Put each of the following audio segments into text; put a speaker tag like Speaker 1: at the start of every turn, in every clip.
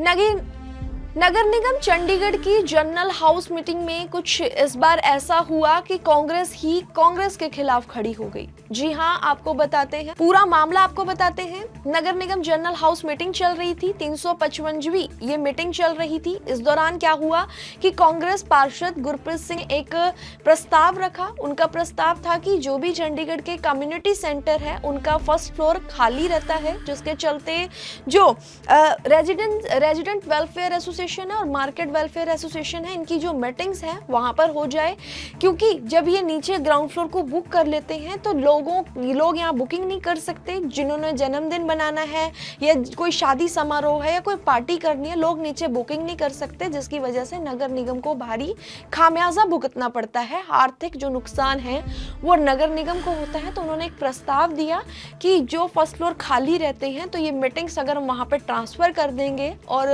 Speaker 1: नगीन नगर निगम चंडीगढ़ की general house meeting में कुछ इस बार ऐसा हुआ कि कांग्रेस के खिलाफ खड़ी हो गई। जी हां, आपको बताते हैं, पूरा मामला आपको बताते हैं। नगर निगम जनरल हाउस मीटिंग चल रही थी, 355वीं ये मीटिंग चल रही थी। इस दौरान क्या हुआ कि कांग्रेस पार्षद गुरप्रीत सिंह एक प्रस्ताव रखा। उनका प्रस्ताव था कि जो भी चंडीगढ़ के कम्युनिटी सेंटर है उनका फर्स्ट फ्लोर खाली रहता है, जिसके चलते जो रेजिडेंट वेलफेयर एसोसिएशन है और मार्केट वेलफेयर एसोसिएशन है, इनकी जो मीटिंग्स है वहां पर हो जाए। क्योंकि जब ये नीचे ग्राउंड फ्लोर को बुक कर लेते हैं तो लोग यहाँ बुकिंग नहीं कर सकते। जिन्होंने जन्मदिन बनाना है या कोई शादी समारोह है या कोई पार्टी करनी है, लोग नीचे बुकिंग नहीं कर सकते, जिसकी वजह से नगर निगम को भारी खामियाजा भुगतना पड़ता है। आर्थिक जो नुकसान है वो नगर निगम को होता है। तो उन्होंने एक प्रस्ताव दिया कि जो फर्स्ट फ्लोर खाली रहते हैं तो ये मीटिंग्स अगर हम वहां पर ट्रांसफर कर देंगे और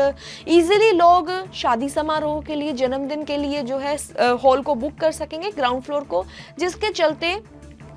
Speaker 1: इजीली लोग शादी समारोह के लिए, जन्मदिन के लिए जो है हॉल को बुक कर सकेंगे, ग्राउंड फ्लोर को, जिसके चलते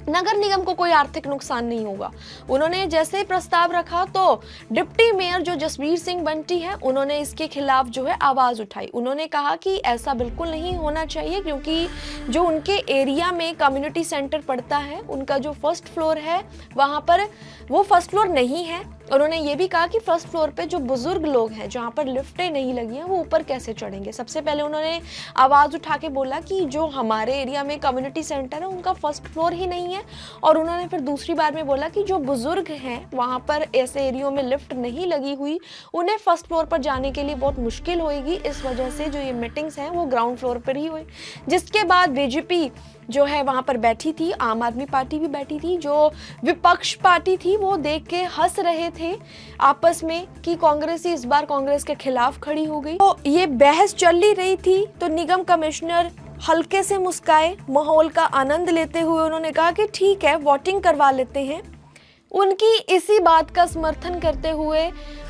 Speaker 1: नगर निगम को कोई आर्थिक नुकसान नहीं होगा। उन्होंने जैसे ही प्रस्ताव रखा तो डिप्टी मेयर जो जसबीर सिंह बंटी है, उन्होंने इसके खिलाफ जो है आवाज उठाई। उन्होंने कहा कि ऐसा बिल्कुल नहीं होना चाहिए, क्योंकि जो उनके एरिया में कम्युनिटी सेंटर पड़ता है, उनका जो फर्स्ट फ्लोर है वहां पर वो फर्स्ट फ्लोर नहीं है। उन्होंने ये भी कहा कि फर्स्ट फ्लोर पे जो बुजुर्ग लोग हैं, जहाँ पर लिफ्टें नहीं लगी हैं, वो ऊपर कैसे चढ़ेंगे। सबसे पहले उन्होंने आवाज उठा के बोला कि जो हमारे एरिया में कम्युनिटी सेंटर है उनका फर्स्ट फ्लोर ही नहीं है। और उन्होंने फिर दूसरी बार में बोला कि जो बुजुर्ग हैं वहां पर ऐसे एरियो में लिफ्ट नहीं लगी हुई, उन्हें फर्स्ट फ्लोर पर जाने के लिए बहुत मुश्किल होगी। इस वजह से जो ये मीटिंग्स हैं वो ग्राउंड फ्लोर पर ही हुई। जिसके बाद बीजेपी जो है वहां पर बैठी थी, आम आदमी पार्टी भी बैठी थी, जो विपक्ष पार्टी थी वो देख के हंस रहे थे आपस में कि कांग्रेस ही इस बार कांग्रेस के खिलाफ खड़ी हो गई। तो ये बहस चल ही रही थी तो निगम कमिश्नर हल्के से मुस्काए, माहौल का आनंद लेते हुए उन्होंने कहा कि ठीक है, वोटिंग करवा लेते हैं। उनकी इसी बात का समर्थन करते हुए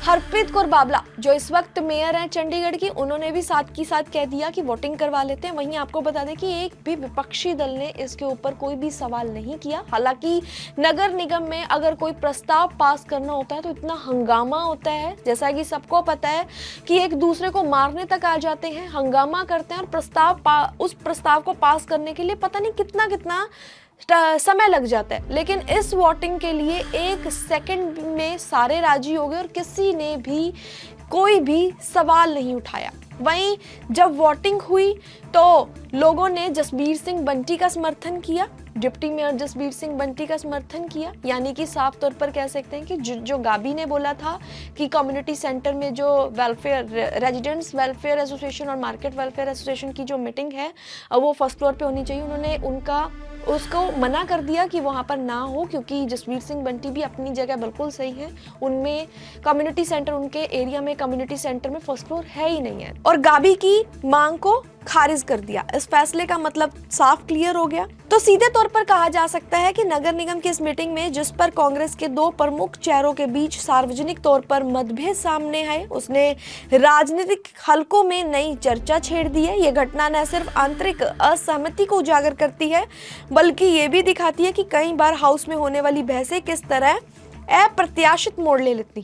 Speaker 1: हरप्रीत कौर बाबला जो इस वक्त मेयर हैं चंडीगढ़ की, उन्होंने भी साथ की साथ कह दिया कि वोटिंग करवा लेते हैं। वहीं आपको बता दें कि एक भी विपक्षी दल ने इसके ऊपर कोई भी सवाल नहीं किया। हालांकि नगर निगम में अगर कोई प्रस्ताव पास करना होता है तो इतना हंगामा होता है, जैसा कि सबको पता है कि एक दूसरे को मारने तक आ जाते हैं, हंगामा करते हैं और उस प्रस्ताव को पास करने के लिए पता नहीं कितना समय लग जाता है। लेकिन इस वोटिंग के लिए 1 सेकंड में सारे राजी हो गए और किसी ने भी कोई भी सवाल नहीं उठाया। वहीं जब वोटिंग हुई तो लोगों ने जसबीर सिंह बंटी का समर्थन किया, डिप्टी मेयर जसबीर सिंह बंटी का समर्थन किया। यानी कि साफ तौर पर कह सकते हैं कि जो गाबी ने बोला था कि कम्युनिटी सेंटर में जो रेजिडेंट्स वेलफेयर एसोसिएशन और मार्केट वेलफेयर एसोसिएशन की जो मीटिंग है वो फर्स्ट फ्लोर पे होनी चाहिए, उन्होंने उसको मना कर दिया कि वहां पर ना हो, क्योंकि जसबीर सिंह बंटी भी अपनी जगह बिल्कुल सही है। उनमें कम्युनिटी सेंटर, उनके एरिया में कम्युनिटी सेंटर में फर्स्ट फ्लोर है ही नहीं है, और गाबी की मांग को खारिज कर दिया। इस फैसले का मतलब साफ क्लियर हो गया। तो सीधे तौर पर कहा जा सकता है कि नगर निगम की इस मीटिंग में जिस पर कांग्रेस के 2 प्रमुख चेहरों के बीच सार्वजनिक तौर पर मतभेद सामने आए, उसने राजनीतिक हलकों में नई चर्चा छेड़ दी है। ये घटना न सिर्फ आंतरिक असहमति को उजागर करती है, बल्कि ये भी दिखाती है कि कई बार हाउस में होने वाली बहसें किस तरह अप्रत्याशित मोड़ ले लेती